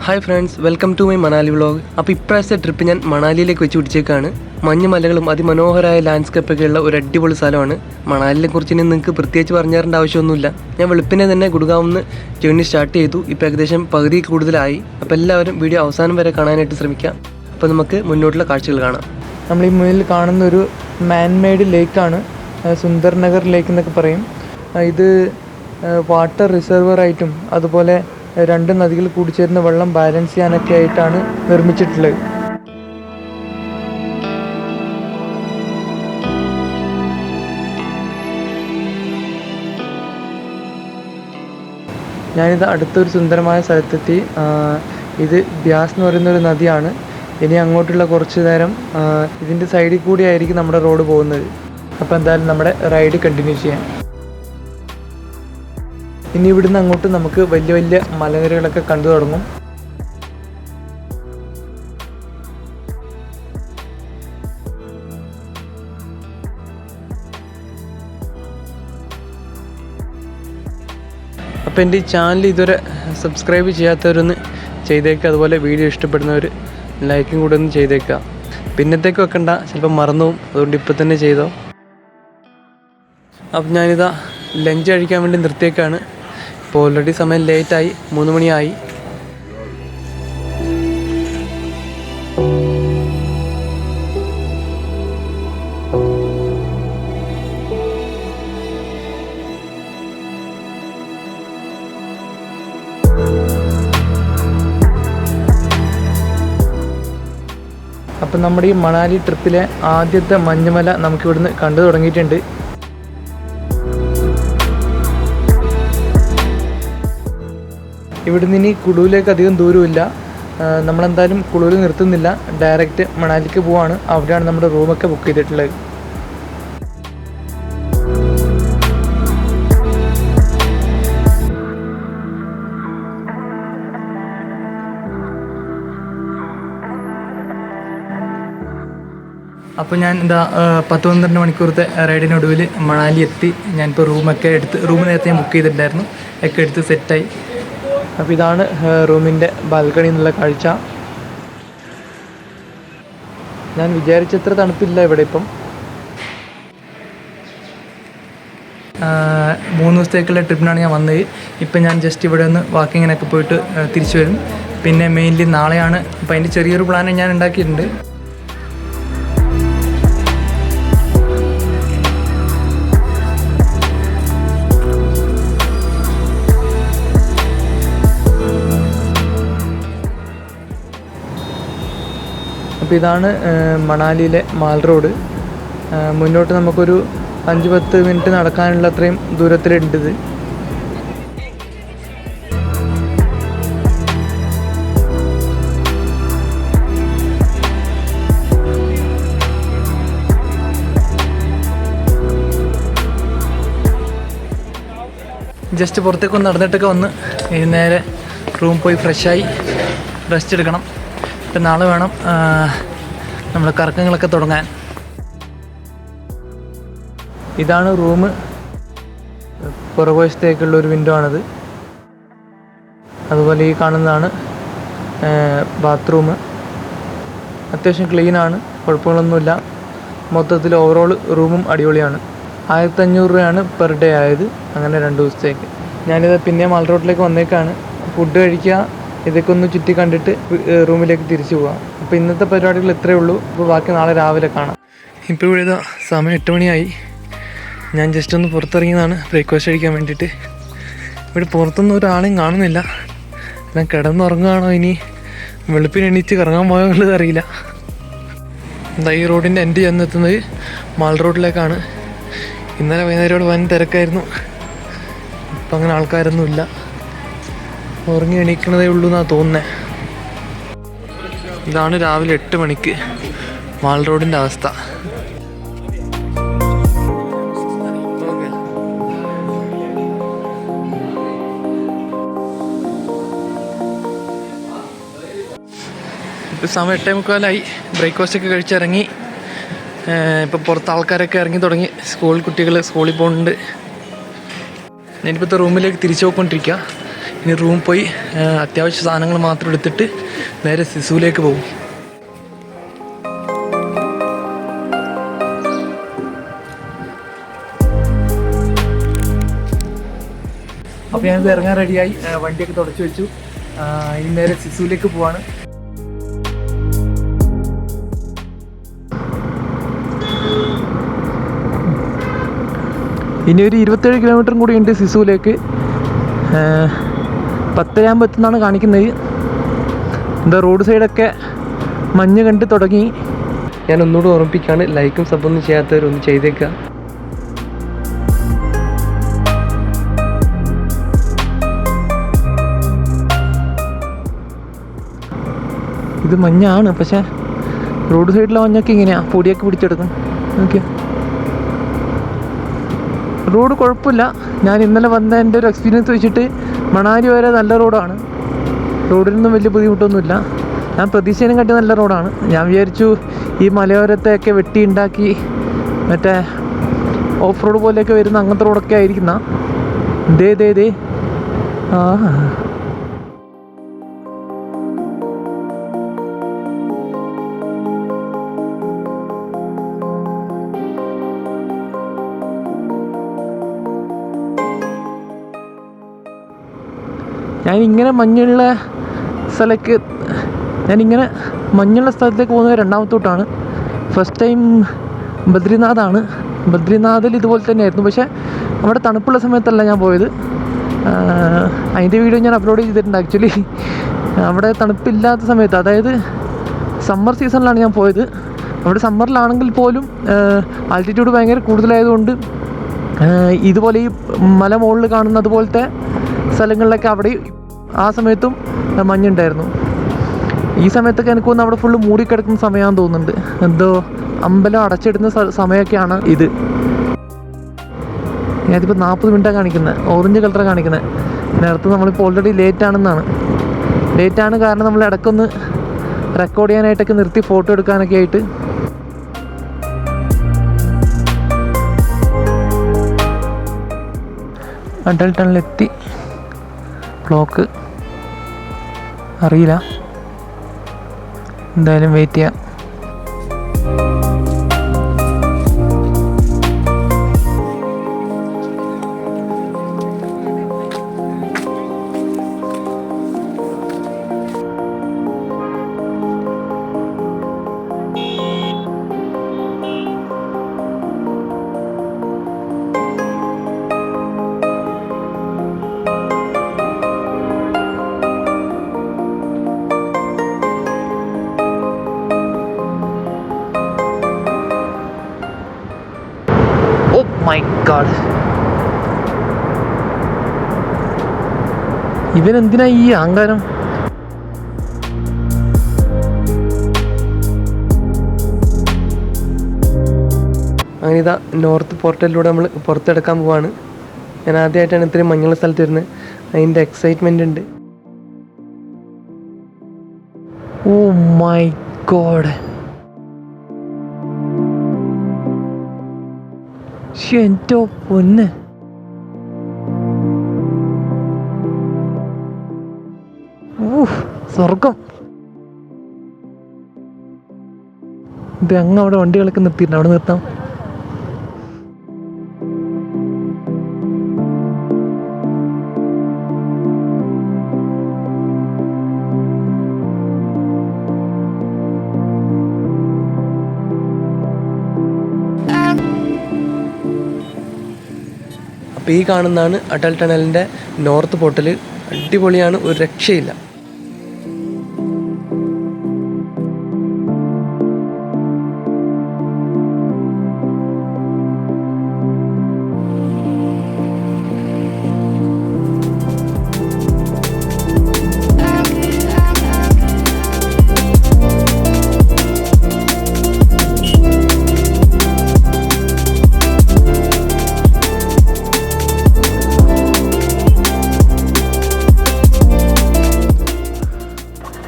Hi friends, welcome to my Manali vlog. അപ്പോൾ ഇപ്രാവശ്യത്തെ trip ഞാൻ മണാലിയിലേക്ക് വെച്ച് പിടിച്ചേക്കാണ്. മഞ്ഞുമലകളും അതിമനോഹരമായ ലാൻഡ്സ്കേപ്പൊക്കെ ഉള്ള ഒരു അടിപൊളി സ്ഥലമാണ്. മണാലിയെ കുറിച്ച് ഇനി നിങ്ങൾക്ക് പ്രത്യേകിച്ച് പറഞ്ഞു തരേണ്ട ആവശ്യമൊന്നുമില്ല. ഞാൻ വെളുപ്പിനെ തന്നെ ഗുഡ്ഗാവിൽ ജേർണി സ്റ്റാർട്ട് ചെയ്തു. ഇപ്പോൾ ഏകദേശം പകുതി കൂടുതലായി. അപ്പോൾ എല്ലാവരും വീഡിയോ അവസാനം വരെ കാണാനായിട്ട് ശ്രമിക്കാം. അപ്പോൾ നമുക്ക് മുന്നോട്ടുള്ള കാഴ്ചകൾ കാണാം. നമ്മൾ ഈ മുന്നിൽ കാണുന്ന ഒരു മാൻമെയ്ഡ് ലേക്കാണ്, സുന്ദർ നഗർ ലേക്ക് എന്നൊക്കെ പറയും. ഇത് വാട്ടർ റിസർവറായിട്ടും അതുപോലെ രണ്ട് നദികൾ കൂടിച്ചേരുന്ന വെള്ളം ബാലൻസ് ചെയ്യാനൊക്കെ ആയിട്ടാണ് നിർമ്മിച്ചിട്ടുള്ളത്. ഞാനിത് അടുത്തൊരു സുന്ദരമായ സ്ഥലത്തെത്തി. ഇത് ബ്യാസ് എന്ന് പറയുന്നൊരു നദിയാണ്. ഇനി അങ്ങോട്ടുള്ള കുറച്ച് നേരം ഇതിൻ്റെ സൈഡിൽ കൂടി ആയിരിക്കും നമ്മുടെ റോഡ് പോകുന്നത്. അപ്പോൾ എന്തായാലും നമ്മുടെ റൈഡ് കണ്ടിന്യൂ ചെയ്യാം. ഇനി ഇവിടുന്ന് അങ്ങോട്ട് നമുക്ക് വലിയ വലിയ മലനിരകളൊക്കെ കണ്ടു തുടങ്ങും. അപ്പോൾ എൻ്റെ ഈ ചാനൽ ഇതുവരെ സബ്സ്ക്രൈബ് ചെയ്യാത്തവരൊന്ന് ചെയ്തേക്കുക. അതുപോലെ വീഡിയോ ഇഷ്ടപ്പെടുന്നവർ ലൈക്കും കൂടെ ഒന്ന് ചെയ്തേക്കുക. പിന്നത്തേക്ക് വെക്കണ്ട, ചിലപ്പോൾ മറന്നു പോകും. അതുകൊണ്ട് ഇപ്പം തന്നെ ചെയ്തോ. അപ്പം ഞാനിതാ ലഞ്ച് കഴിക്കാൻ വേണ്ടി നിർത്തിയേക്കാണ്. ഇപ്പോൾ ഓൾറെഡി സമയം ലേറ്റായി, 3 മണിയായി. അപ്പം നമ്മുടെ ഈ മണാലി ട്രിപ്പിലെ ആദ്യത്തെ മഞ്ഞുമല നമുക്കിവിടുന്ന് കണ്ടു തുടങ്ങിയിട്ടുണ്ട്. ഇവിടുന്ന് ഇനി കുളുവിലേക്ക് അധികം ദൂരമില്ല. നമ്മളെന്തായാലും കുളുവിൽ നിർത്തുന്നില്ല, ഡയറക്റ്റ് മണാലിക്ക് പോവാണ്. അവിടെയാണ് നമ്മുടെ റൂമൊക്കെ ബുക്ക് ചെയ്തിട്ടുള്ളത്. അപ്പോൾ ഞാൻ 10-12 മണിക്കൂറത്തെ റൈഡിനൊടുവിൽ മണാലി എത്തി. ഞാനിപ്പോൾ റൂമൊക്കെ എടുത്ത്, റൂം നേരത്തെ ബുക്ക് ചെയ്തിട്ടുണ്ടായിരുന്നു, ഒക്കെ എടുത്ത് സെറ്റായി. അപ്പോൾ ഇതാണ് റൂമിൻ്റെ ബാൽക്കണി എന്നുള്ള കാഴ്ച. ഞാൻ വിചാരിച്ചത്ര തണുപ്പില്ല ഇവിടെ. ഇപ്പം 3 ദിവസത്തേക്കുള്ള ട്രിപ്പിനാണ് ഞാൻ വന്നത്. ഇപ്പം ഞാൻ ജസ്റ്റ് ഇവിടെ ഒന്ന് വാക്കിങ്ങിനൊക്കെ പോയിട്ട് തിരിച്ചു വരും. പിന്നെ മെയിൻലി നാളെയാണ്. അപ്പോൾ അതിൻ്റെ ചെറിയൊരു പ്ലാൻ ഞാൻ ഉണ്ടാക്കിയിട്ടുണ്ട്. അപ്പോൾ ഇതാണ് മണാലിയിലെ മാൽ റോഡ്. മുന്നോട്ട് നമുക്കൊരു 5-10 മിനിറ്റ് നടക്കാനുള്ള അത്രയും ദൂരത്തിലുണ്ട്. ജസ്റ്റ് പുറത്തേക്കൊന്ന് നടന്നിട്ടൊക്കെ വന്ന് നേരെ റൂം പോയി ഫ്രഷായി റെസ്റ്റ് എടുക്കണം. ഇപ്പം നാളെ വേണം നമ്മുടെ കറക്കങ്ങളൊക്കെ തുടങ്ങാൻ. ഇതാണ് റൂം. പുറകുവശത്തേക്കുള്ള ഒരു വിൻഡോ ആണത്. അതുപോലെ ഈ കാണുന്നതാണ് ബാത്റൂം. അത്യാവശ്യം ക്ലീനാണ്, കുഴപ്പങ്ങളൊന്നുമില്ല. മൊത്തത്തിൽ ഓവറോൾ റൂമും അടിപൊളിയാണ്. 1500 രൂപയാണ് പെർ ഡേ ആയത്, അങ്ങനെ 2 ദിവസത്തേക്ക്. ഞാനിത് പിന്നെ മാൾ റോഡിലേക്ക് വന്നേക്കാണ്. ഫുഡ് കഴിക്കുക, ഇതൊക്കെ ഒന്ന് ചുറ്റി കണ്ടിട്ട് റൂമിലേക്ക് തിരിച്ചു പോകാം. അപ്പോൾ ഇന്നത്തെ പരിപാടികൾ ഇത്രയേ ഉള്ളൂ. അപ്പോൾ ബാക്കി നാളെ രാവിലെ കാണാം. ഇപ്പോൾ ഇവിടെ സമയം 8 മണിയായി. ഞാൻ ജസ്റ്റ് ഒന്ന് പുറത്തിറങ്ങിയതാണ് ബ്രേക്ക്ഫാസ്റ്റ് കഴിക്കാൻ വേണ്ടിയിട്ട്. ഇവിടെ പുറത്തൊന്നും ഒരാളെയും കാണുന്നില്ല. ഞാൻ കിടന്നുറങ്ങുകയാണോ ഇനി വെളുപ്പിന് എണീറ്റ് കറങ്ങാൻ പോയെന്നുള്ളത് അറിയില്ല. എന്താ ഈ റോഡിൻ്റെ എൻഡ് ചെന്നെത്തുന്നത് മാൾ റോഡിലേക്കാണ്. ഇന്നലെ വൈകുന്നേരം വൻ തിരക്കായിരുന്നു. ഇപ്പം അങ്ങനെ ആൾക്കാരൊന്നുമില്ല. ഉറങ്ങി എണീക്കണതേ ഉള്ളൂ എന്നാണ് തോന്നുന്നത്. ഇതാണ് രാവിലെ 8 മണിക്ക് മാൾ റോഡിൻ്റെ അവസ്ഥ. ഇപ്പോൾ സമയം 8:45. ബ്രേക്ക്ഫാസ്റ്റൊക്കെ കഴിച്ചിറങ്ങി. ഇപ്പോൾ പുറത്ത് ആൾക്കാരൊക്കെ ഇറങ്ങി തുടങ്ങി. കുട്ടികൾ സ്കൂളിൽ പോകുന്നുണ്ട്. ഞാനിപ്പോഴത്തെ റൂമിലേക്ക് തിരിച്ചു പോയിക്കൊണ്ടിരിക്കുക. ഇനി റൂമിൽ പോയി അത്യാവശ്യ സാധനങ്ങൾ മാത്രം എടുത്തിട്ട് നേരെ സിസുവിലേക്ക് പോകും. അപ്പോൾ ഞാനിത് ഇറങ്ങാൻ റെഡിയായി, വണ്ടിയൊക്കെ തുടച്ചു വെച്ചു. ഇനി നേരെ സിസുവിലേക്ക് പോവാണ്. ഇനി ഒരു 27 കിലോമീറ്ററും കൂടി ഉണ്ട് സിസുവിലേക്ക്. 10 എത്തുന്നാണ് കാണിക്കുന്നത്. എന്താ റോഡ് സൈഡൊക്കെ മഞ്ഞ് കണ്ട് തുടങ്ങി. ഞാൻ ഒന്നുകൂടി ഓർമ്മിപ്പിക്കുകയാണ്, ലൈക്കും സബ്ബൊന്നും ചെയ്യാത്തവരൊന്ന് ചെയ്തേക്കുക. ഇത് മഞ്ഞാണ്, പക്ഷേ റോഡ് സൈഡിലെ മഞ്ഞൊക്കെ ഇങ്ങനെയാണ്, പൊടിയൊക്കെ പിടിച്ചെടുക്കും. ഓക്കെ, റോഡ് കുഴപ്പമില്ല. ഞാൻ ഇന്നലെ വന്ന എൻ്റെ ഒരു എക്സ്പീരിയൻസ് വെച്ചിട്ട് മണാലി വരെ നല്ല റോഡാണ്. റോഡിനൊന്നും വലിയ ബുദ്ധിമുട്ടൊന്നുമില്ല. ഞാൻ പ്രതീക്ഷേനും കാട്ടി നല്ല റോഡാണ്. ഞാൻ വിചാരിച്ചു ഈ മലയോരത്തെയൊക്കെ വെട്ടി ഉണ്ടാക്കി മറ്റേ ഓഫ് റോഡ് പോലെയൊക്കെ വരുന്ന അങ്ങനത്തെ റോഡൊക്കെ ആയിരിക്കുന്ന. ദേ ആ ഞാനിങ്ങനെ മഞ്ഞുള്ള സ്ഥലത്തേക്ക് പോകുന്നത് രണ്ടാമത്തോട്ടാണ്. First time ബദ്രിനാഥാണ്. ബദ്രിനാഥിൽ ഇതുപോലെ തന്നെയായിരുന്നു, പക്ഷേ അവിടെ തണുപ്പുള്ള സമയത്തല്ല ഞാൻ പോയത്. അതിൻ്റെ വീഡിയോ ഞാൻ അപ്ലോഡ് ചെയ്തിട്ടുണ്ട്. ആക്ച്വലി അവിടെ തണുപ്പില്ലാത്ത സമയത്ത്, അതായത് സമ്മർ സീസണിലാണ് ഞാൻ പോയത്. അവിടെ സമ്മറിലാണെങ്കിൽ പോലും ആൾട്ടിറ്റ്യൂഡ് ഭയങ്കര കൂടുതലായതുകൊണ്ട് ഇതുപോലെ ഈ മല മുകളിൽ കാണുന്ന അതുപോലത്തെ സ്ഥലങ്ങളിലൊക്കെ അവിടെ ആ സമയത്തും മഞ്ഞുണ്ടായിരുന്നു. ഈ സമയത്തൊക്കെ എനിക്ക് തോന്നുന്നു അവിടെ ഫുള്ള് മൂടിക്കിടക്കുന്ന സമയമാണെന്ന് തോന്നുന്നുണ്ട്. എന്തോ അമ്പലം അടച്ചിടുന്ന സമയമൊക്കെയാണ് ഇത്. ഞാനിപ്പോൾ 40 മിനിറ്റാണ് കാണിക്കുന്നത്, ഓറഞ്ച് കളറാണ് കാണിക്കുന്നത്. നേരത്തെ നമ്മളിപ്പോൾ ഓൾറെഡി ലേറ്റാണ് കാരണം നമ്മൾ ഇടയ്ക്കൊന്ന് റെക്കോർഡ് ചെയ്യാനായിട്ടൊക്കെ നിർത്തി ഫോട്ടോ എടുക്കാനൊക്കെ ആയിട്ട്. അഡൽ ടണലെത്തി. ക്ലോക്ക് അറിയില്ല, എന്തായാലും വെയിറ്റ് ചെയ്യാം. മൈ ഗോഡ്, ഇവനെന്തിനാ ഈ അഹങ്കാരം? അങ്ങനെ ഇതാ നോർത്ത് പോർട്ടലിലൂടെ നമ്മൾ പുറത്തെടുക്കാൻ പോവാണ്. ഞാൻ ആദ്യമായിട്ടാണ് ഇത്രയും മഞ്ഞുള്ള സ്ഥലത്ത് വരുന്നത്. അതിൻ്റെ എക്സൈറ്റ്മെൻ്റ് ഉണ്ട്. ഓ മൈ ഗോഡ്, എൻ്റെ പൊന്ന്. സ്വർഗം. ഇത് അങ്ങ് അവിടെ വണ്ടികളൊക്കെ നിർത്തിയിട്ടുണ്ട്, അവിടെ നിർത്താം. അപ്പോൾ ഈ കാണുന്നതാണ് അടൽ ടണലിൻ്റെ നോർത്ത് പോർട്ടൽ. അടിപൊളിയാണ്, ഒരു രക്ഷയില്ല.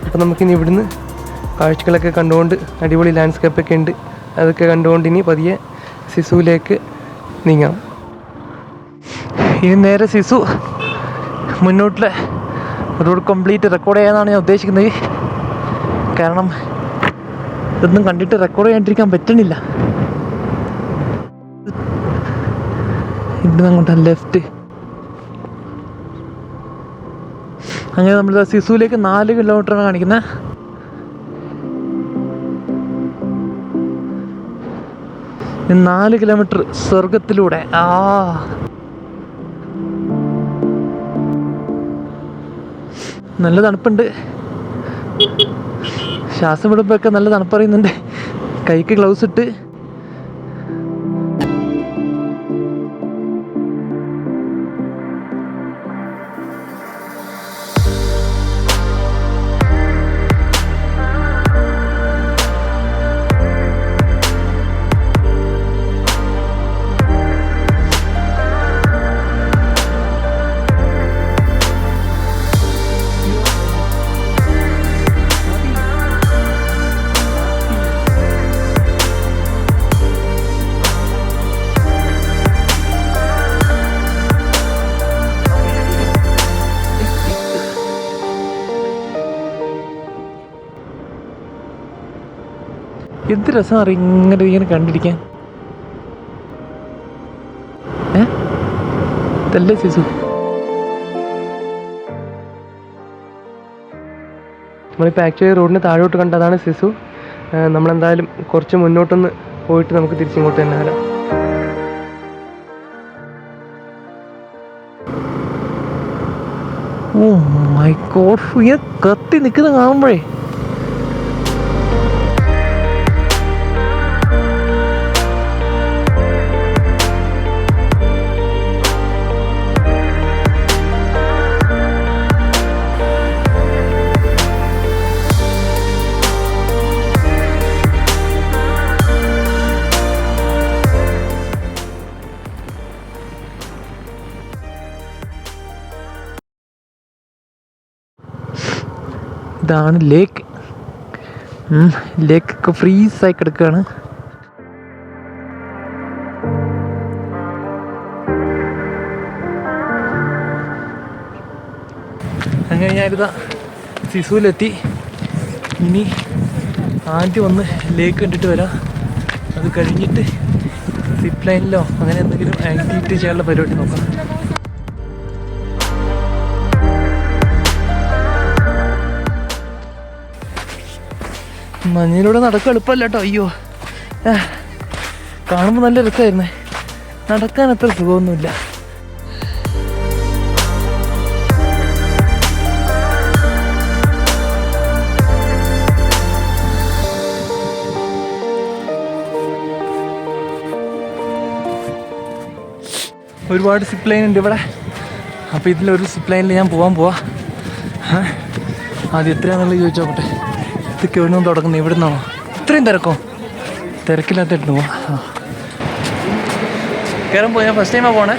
അപ്പോൾ നമുക്കിനി ഇവിടുന്ന് കാഴ്ചകളൊക്കെ കണ്ടുകൊണ്ട്, അടിപൊളി ലാൻഡ്സ്കേപ്പൊക്കെ ഉണ്ട്, അതൊക്കെ കണ്ടുകൊണ്ട് ഇനി പതിയെ സിസുവിലേക്ക് നീങ്ങാം. ഇനി നേരെ സിസു മുന്നോട്ടുള്ള റോഡ് കംപ്ലീറ്റ് റെക്കോർഡ് ചെയ്യാനാണ് ഞാൻ ഉദ്ദേശിക്കുന്നത്. കാരണം ഇതൊന്നും കണ്ടിട്ട് റെക്കോർഡ് ചെയ്യാണ്ടിരിക്കാൻ പറ്റണില്ല. ഇവിടെ അങ്ങോട്ടാ ലെഫ്റ്റ്. അങ്ങനെ നമ്മൾ സിസുവിലേക്ക് 4 കിലോമീറ്ററാണ് കാണിക്കുന്നത്. ഈ 4 കിലോമീറ്റർ സ്വർഗത്തിലൂടെ. നല്ല തണുപ്പുണ്ട്. ശ്വാസം വിടുമ്പോഴൊക്കെ നല്ല തണുപ്പറിയുന്നുണ്ട്. കൈക്ക് ഗ്ലൗസ് ഇട്ട്. എന്ത് രസം അറിയാം ഇങ്ങനെ കണ്ടിരിക്കാൻ. ഇതല്ലേ സിസു. നമ്മളിപ്പോൾ ആക്ച്വലി റോഡിന് താഴോട്ട് കണ്ടതാണ് സിസു. നമ്മളെന്തായാലും കുറച്ച് മുന്നോട്ടൊന്ന് പോയിട്ട് നമുക്ക് തിരിച്ചിങ്ങോട്ട് തന്നെ വരാം. ഓ മൈ ഗോഡ്, ഇങ്ങനെ കത്തി നിൽക്കുന്ന കാണുമ്പോഴേ ഇതാണ് ലേക്ക്. ലേക്കൊക്കെ ഫ്രീസായി കിടക്കുകയാണ്. അങ്ങനെ ഞാനിതാ സിസുവിലെത്തി. ഇനി ആദ്യം ഒന്ന് ലേക്ക് കണ്ടിട്ട് വരാം. അത് കഴിഞ്ഞിട്ട് സിപ്പ് ലൈനിലോ അങ്ങനെ എന്തെങ്കിലും ആക്ടിവിറ്റി ചെയ്യാനുള്ള പരിപാടി നോക്കാം. മഞ്ഞിലൂടെ നടക്കാൻ എളുപ്പമല്ല കേട്ടോ. അയ്യോ, കാണുമ്പോൾ നല്ല രസമായിരുന്നേ. നടക്കാൻ അത്ര സുഖമൊന്നുമില്ല. ഒരുപാട് സിപ്പ് ലൈൻ ഉണ്ട് ഇവിടെ. അപ്പോൾ ഇതിലൊരു സിപ്പ് ലൈനിൽ ഞാൻ പോവാ. ആദ്യം എത്രയാണെന്നുള്ളത് ചോദിച്ചോട്ടെ. ഇതൊക്കെ എവിടെ നിന്ന് തുടങ്ങുന്നത്? ഇവിടെ നിന്നാണോ? ഇത്രയും തിരക്കോ? തിരക്കില്ലാത്തിട്ട് പോവാം. കയറാൻ പോയി. ഞാൻ ഫസ്റ്റ് ടൈമാണ് പോണേ.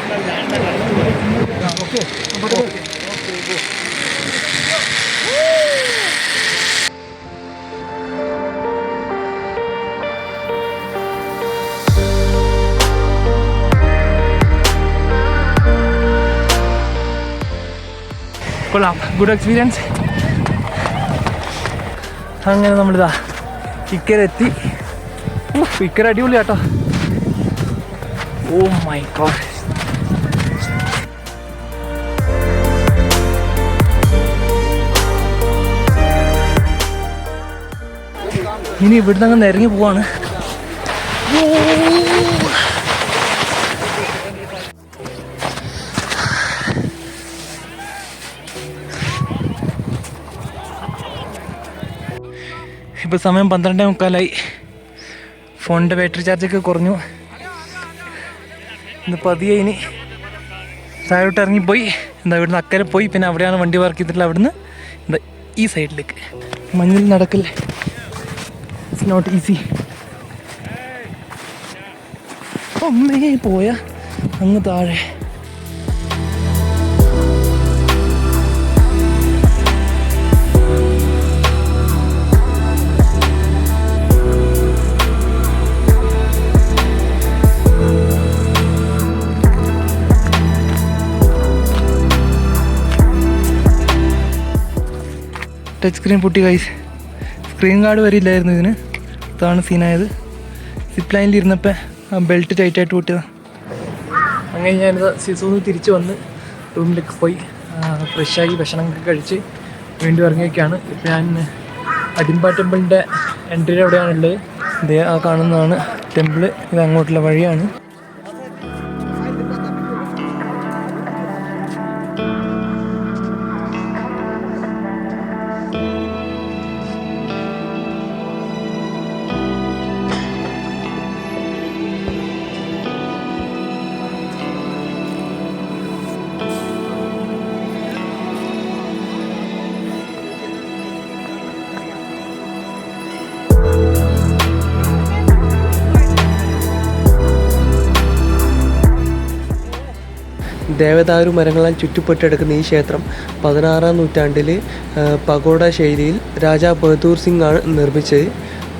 കൊള്ളാം, ഗുഡ് എക്സ്പീരിയൻസ്. അങ്ങനെ നമ്മളിതാ ഇക്കരെത്തി. ഇക്കര അടിപൊളി കേട്ടോ. Oh my god. ഇനി ഇവിടുന്ന് അങ്ങ് ഇറങ്ങി പോവാണ്. ഇപ്പോൾ സമയം 12:45. ഫോണിൻ്റെ ബാറ്ററി ചാർജൊക്കെ കുറഞ്ഞു. ഇന്ന് പതിയെ ഇനി താഴോട്ട് ഇറങ്ങിപ്പോയി. എന്താ ഇവിടുന്ന് അക്കരെ പോയി, പിന്നെ അവിടെയാണ് വണ്ടി പാർക്ക് ചെയ്തിട്ടുള്ളത്. അവിടുന്ന് എന്താ ഈ സൈഡിലേക്ക്. മഞ്ഞിൽ നടക്കല്ലേ, ഇറ്റ്സ് നോട്ട് ഈസി. ഒന്നേ പോയാ അങ്ങ് താഴെ. ടച്ച് സ്ക്രീൻ പൊട്ടി ഗൈസ്. സ്ക്രീൻ ഗാർഡ് വരെ ഇല്ലായിരുന്നു ഇതിന്. അതാണ് സീനായത്. സിപ്പ് ലൈനിൽ ഇരുന്നപ്പോൾ ബെൽറ്റ് ടൈറ്റായിട്ട് പൊട്ടിയതാണ്. അങ്ങനെ ഞാനിത് സിസൂന്ന് തിരിച്ച് വന്ന് റൂമിലേക്ക് പോയി ഫ്രഷായി ഭക്ഷണമൊക്കെ കഴിച്ച് വീണ്ടും ഇറങ്ങിയൊക്കെയാണ്. ഇപ്പം ഞാൻ അടിമ്പ ടെമ്പിളിൻ്റെ എൻട്രിയുടെ എവിടെയാണുള്ളത്. ഇതേ ആ കാണുന്നതാണ് ടെമ്പിള്. ഇത് അങ്ങോട്ടുള്ള വഴിയാണ്. ദേവദാരു മരങ്ങളാൽ ചുറ്റപ്പെട്ടിടക്കുന്ന ഈ ക്ഷേത്രം 16-ാം നൂറ്റാണ്ടിൽ പഗോഡ ശൈലിയിൽ രാജാ ബഹദൂർ സിംഗ് ആണ് നിർമ്മിച്ചത്.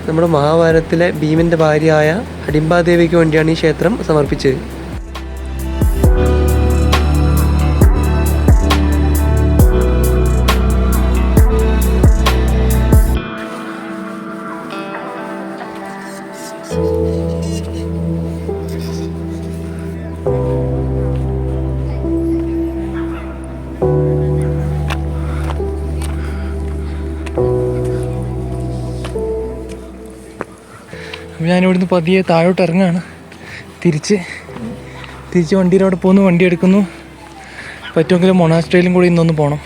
നമ്മുടെ മഹാഭാരതത്തിലെ ഭീമൻ്റെ ഭാര്യയായ അടിമ്പാദേവിക്ക് വേണ്ടിയാണ് ഈ ക്ഷേത്രം സമർപ്പിച്ചത്. ഞാനിവിടുന്ന് പതിയെ താഴോട്ട് ഇറങ്ങുകയാണ്. തിരിച്ച് വണ്ടിയിലൂടെ പോകുന്നു. വണ്ടി എടുക്കുന്നു. പറ്റുമെങ്കിലും മൊണാസ്ട്രിയിലും കൂടി ഇന്നൊന്ന് പോകണം.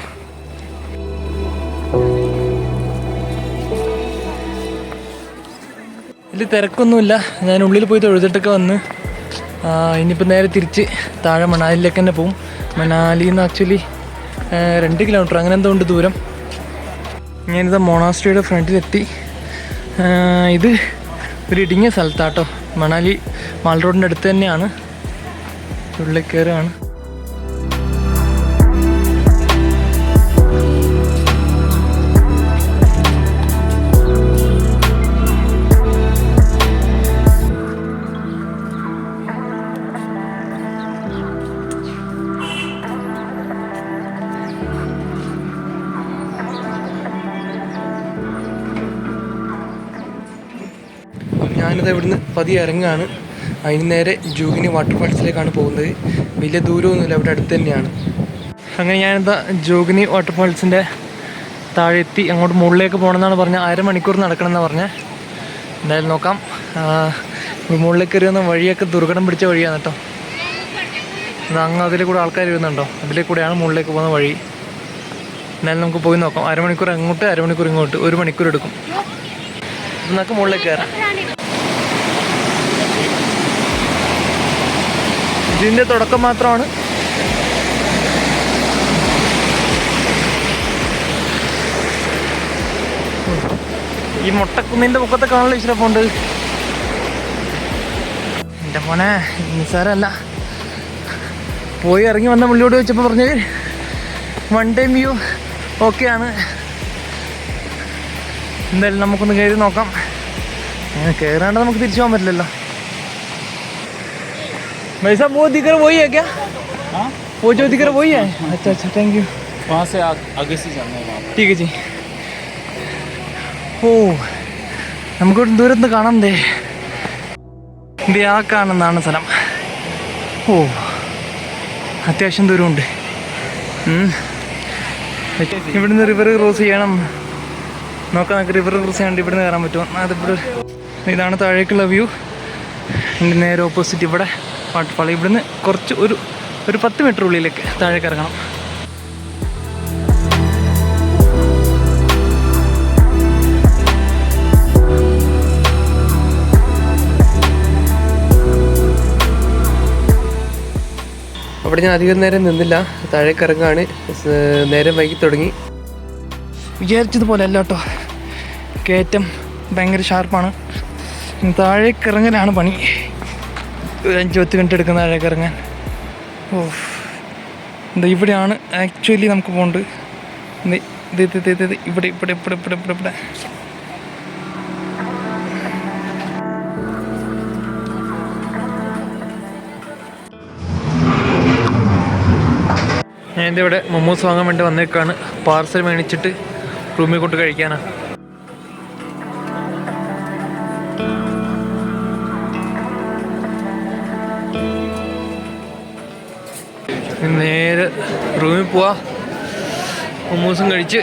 ഇതിൽ തിരക്കൊന്നുമില്ല. ഞാൻ ഉള്ളിൽ പോയി തൊഴുതിട്ടൊക്കെ വന്ന് ഇനിയിപ്പോൾ നേരെ തിരിച്ച് താഴെ മണാലിയിലേക്ക് തന്നെ പോവും. മണാലിയിൽ നിന്ന് ആക്ച്വലി 2 കിലോമീറ്റർ അങ്ങനെ എന്തോ ഉണ്ട് ദൂരം. ഞാനിത് മൊണാസ്ട്രിയുടെ ഫ്രണ്ടിലെത്തി. ഇത് ഒരു ഇടുങ്ങിയ സ്ഥലത്താട്ടോ. മണാലി മാൾ റോഡിൻ്റെ അടുത്ത് തന്നെയാണ്. ഉള്ളിൽ കയറുകയാണ്. ഞാനിത് ഇവിടുന്ന് പതിയെ ഇറങ്ങുകയാണ്. അതിന് നേരെ ജോഗിനി വാട്ടർഫാൾസിലേക്കാണ് പോകുന്നത്. വലിയ ദൂരമൊന്നുമില്ല, ഇവിടെ അടുത്ത് തന്നെയാണ്. അങ്ങനെ ഞാനിതാ ജോഗിനി വാട്ടർഫാൾസിൻ്റെ താഴെ എത്തി. അങ്ങോട്ട് മുകളിലേക്ക് പോകണമെന്നാണ് പറഞ്ഞത്. 1/2 മണിക്കൂർ നടക്കണമെന്നാണ് പറഞ്ഞത്. എന്തായാലും നോക്കാം. മുകളിലേക്ക് കയറിയുന്ന വഴിയൊക്കെ ദുർഘടം പിടിച്ച വഴിയാണ് കേട്ടോ. അങ്ങ് അതിലെ കൂടെ ആൾക്കാർ വരുന്നുണ്ടോ, അതിലെ കൂടെയാണ് മുകളിലേക്ക് പോകുന്ന വഴി. എന്നാലും നമുക്ക് പോയി നോക്കാം. 1/2 മണിക്കൂർ അങ്ങോട്ട്, 1/2 മണിക്കൂർ ഇങ്ങോട്ട്, 1 മണിക്കൂർ എടുക്കും. നമുക്ക് മുകളിലേക്ക് കയറാം. ഇതിൻ്റെ തുടക്കം മാത്രമാണ്. ഈ മൊട്ടക്കുന്നിൻ്റെ പൊക്കത്തെ കാണാനുള്ള ഇഷ്ടമുണ്ട്. എൻ്റെ മോനെ നിസ്സാരമല്ല. പോയി ഇറങ്ങി വന്ന പുള്ളിയോട് ചോദിച്ചപ്പോൾ പറഞ്ഞത് 1 ടൈം വ്യൂ ഓക്കെയാണ്. എന്തായാലും നമുക്കൊന്ന് കയറി നോക്കാം. അങ്ങനെ കയറാണ്ട് നമുക്ക് തിരിച്ചു പോകാൻ പറ്റില്ലല്ലോ. भाई साहब वो दिख रहा वही है क्या? हाँ, वो जो दिख रहा वही है. अच्छा अच्छा, थैंक यू. वहाँ से आगे से जाना है वहाँ. ठीक है जी. ഓ, നമുക്കിവിടെ ദൂരത്ത് കാണാം. ആ കാണുന്നതാണ് സ്ഥലം. ഓ, അത്യാവശ്യം ദൂരമുണ്ട്. ഇവിടുന്ന് റിവർ ക്രോസ് ചെയ്യണം. നോക്കാം, നമുക്ക് റിവർ ക്രോസ് ചെയ്യാണ്ട് ഇവിടുന്ന് കയറാൻ പറ്റുമോ. അതിവിടെ ഇതാണ് താഴേക്കുള്ള വ്യൂ. എൻ്റെ നേരെ ഓപ്പോസിറ്റ് ഇവിടെ വാട്ടർഫാൾ. ഇവിടുന്ന് കുറച്ച് ഒരു 10 മീറ്റർ ഉള്ളിലേക്ക് താഴേക്ക് ഇറങ്ങണം. അവിടെ ഞാൻ അധികം നേരം നിന്നില്ല. താഴേക്ക് ഇറങ്ങാണ്. നേരം വൈകി തുടങ്ങി. വിചാരിച്ചതുപോലെ അല്ല കേട്ടോ. കയറ്റം ഭയങ്കര ഷാർപ്പാണ്. താഴേക്ക് ഇറങ്ങാനാണ് പണി. 5-10 മിനിറ്റ് എടുക്കുന്ന താഴേക്ക് ഇറങ്ങാൻ. ഓ, എന്താ ഇവിടെയാണ് ആക്ച്വലി നമുക്ക് പോകേണ്ടത്. ഇവിടെ ഇവിടെ ഇവിടെ ഇവിടെ ഇവിടെ ഇവിടെ ഞാൻ ഇവിടെ മൊമോസ് വാങ്ങാൻ വേണ്ടി വന്നേക്കാണ്. പാർസൽ മേടിച്ചിട്ട് റൂമിൽ കൊണ്ട് കഴിക്കാനാ. നേരെ റൂമിൽ പോവാ, മൊമോസും കഴിച്ച്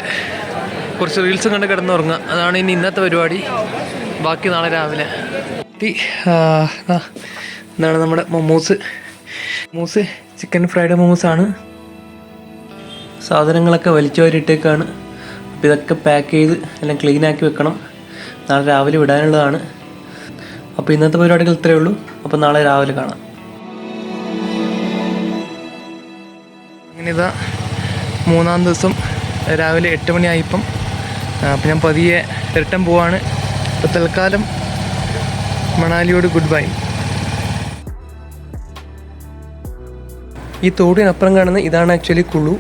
കുറച്ച് റീൽസും കണ്ട് കിടന്നുറങ്ങുക. അതാണ് ഇനി ഇന്നത്തെ പരിപാടി. ബാക്കി നാളെ രാവിലെ. ഇതാണ് നമ്മുടെ മൊമോസ്. Chicken fried മൊമോസാണ്. സാധനങ്ങളൊക്കെ വലിച്ചുവാരിട്ടേക്കാണ്. അപ്പോൾ ഇതൊക്കെ പാക്ക് ചെയ്ത് എല്ലാം ക്ലീനാക്കി വെക്കണം. നാളെ രാവിലെ വിടാനുള്ളതാണ്. അപ്പോൾ ഇന്നത്തെ പരിപാടികൾ ഇത്രയേ ഉള്ളൂ. അപ്പോൾ നാളെ രാവിലെ കാണാം. അങ്ങനെ ഇതാ 3-ാം ദിവസം രാവിലെ 8 മണിയായിപ്പം. അപ്പം ഞാൻ പതിയെ റിട്ടേൺ പോവാണ്. അപ്പോൾ തൽക്കാലം മണാലിയോട് ഗുഡ് ബൈ. ഈ തോടിനപ്പുറം കാണുന്ന ഇതാണ് ആക്ച്വലി കുളു.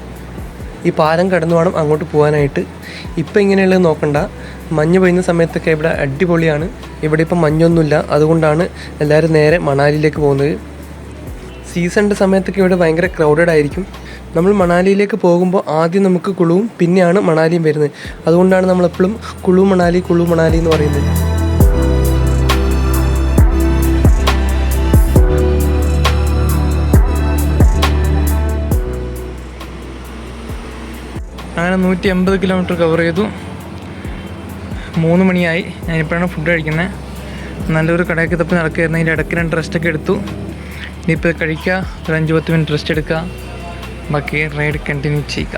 ഈ പാലം കടന്നു വേണം അങ്ങോട്ട് പോകാനായിട്ട്. ഇപ്പം ഇങ്ങനെയുള്ളത് നോക്കണ്ട, മഞ്ഞ് പെയ്യുന്ന സമയത്തൊക്കെ ഇവിടെ അടിപൊളിയാണ്. ഇവിടെ ഇപ്പം മഞ്ഞൊന്നുമില്ല, അതുകൊണ്ടാണ് എല്ലാവരും നേരെ മണാലിയിലേക്ക് പോകുന്നത്. സീസണിൻ്റെ സമയത്തൊക്കെ ഇവിടെ ഭയങ്കര ക്രൗഡഡ് ആയിരിക്കും. നമ്മൾ മണാലിയിലേക്ക് പോകുമ്പോൾ ആദ്യം നമുക്ക് കുളുവും പിന്നെയാണ് മണാലിയും വരുന്നത്. അതുകൊണ്ടാണ് നമ്മളെപ്പോഴും കുളു മണാലി എന്ന് പറയുന്നത്. അങ്ങനെ 180 കിലോമീറ്റർ കവർ ചെയ്തു. 3 മണിയായി. ഞാനിപ്പോഴാണ് ഫുഡ് കഴിക്കുന്നത്. നല്ലൊരു കടയൊക്കെ തപ്പി നടക്കുകയായിരുന്നു. അതിൻ്റെ ഇടയ്ക്ക് 2 റെസ്റ്റൊക്കെ എടുത്തു. ഇനിയിപ്പോൾ കഴിക്കുക, ഒരു 5-10 മിനിറ്റ് റെസ്റ്റ് എടുക്കുക, ബാക്കി റൈഡ് കണ്ടിന്യൂ ചെയ്യുക.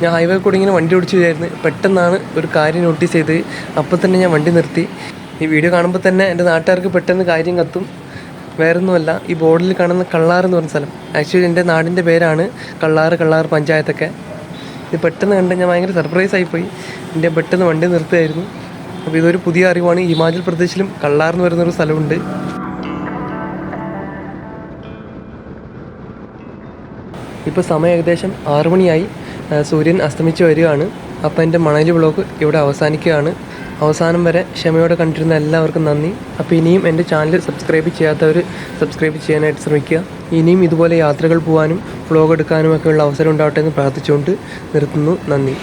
ഞാൻ ഹൈവേ കൂടി ഇങ്ങനെ വണ്ടി ഓടിച്ചു പോയായിരുന്നു. പെട്ടെന്നാണ് ഒരു കാര്യം നോട്ടീസ് ചെയ്തത്. അപ്പോൾ തന്നെ ഞാൻ വണ്ടി നിർത്തി. ഈ വീഡിയോ കാണുമ്പോൾ തന്നെ എൻ്റെ നാട്ടുകാർക്ക് പെട്ടെന്ന് കാര്യം കത്തും. വേറൊന്നുമല്ല, ഈ ബോർഡിൽ കാണുന്ന കള്ളാർ എന്ന് പറഞ്ഞ സ്ഥലം ആക്ച്വലി എൻ്റെ നാടിൻ്റെ പേരാണ്. കള്ളാർ പഞ്ചായത്തൊക്കെ. ഇത് പെട്ടെന്ന് കണ്ട് ഞാൻ ഭയങ്കര സർപ്രൈസ് ആയിപ്പോയി. എൻ്റെ പെട്ടെന്ന് വണ്ടി നിർത്തുമായിരുന്നു. അപ്പോൾ ഇതൊരു പുതിയ അറിവാണ്. ഹിമാചൽ പ്രദേശിലും കള്ളാർ എന്ന് പറയുന്നൊരു സ്ഥലമുണ്ട്. ഇപ്പോൾ സമയം ഏകദേശം 6 മണിയായി. സൂര്യൻ അസ്തമിച്ച് വരികയാണ്. അപ്പോൾ എൻ്റെ മണാലി വ്ളോഗ് ഇവിടെ അവസാനിക്കുകയാണ്. അവസാനം വരെ ക്ഷമയോടെ കണ്ടിരുന്ന എല്ലാവർക്കും നന്ദി. അപ്പോൾ ഇനിയും എൻ്റെ ചാനൽ സബ്സ്ക്രൈബ് ചെയ്യാത്തവർ സബ്സ്ക്രൈബ് ചെയ്യാനായിട്ട് ശ്രമിക്കുക. ഇനിയും ഇതുപോലെ യാത്രകൾ പോകാനും വ്ളോഗ് എടുക്കാനും ഒക്കെയുള്ള അവസരം ഉണ്ടാവട്ടെ എന്ന് പ്രാർത്ഥിച്ചുകൊണ്ട് നിർത്തുന്നു. നന്ദി.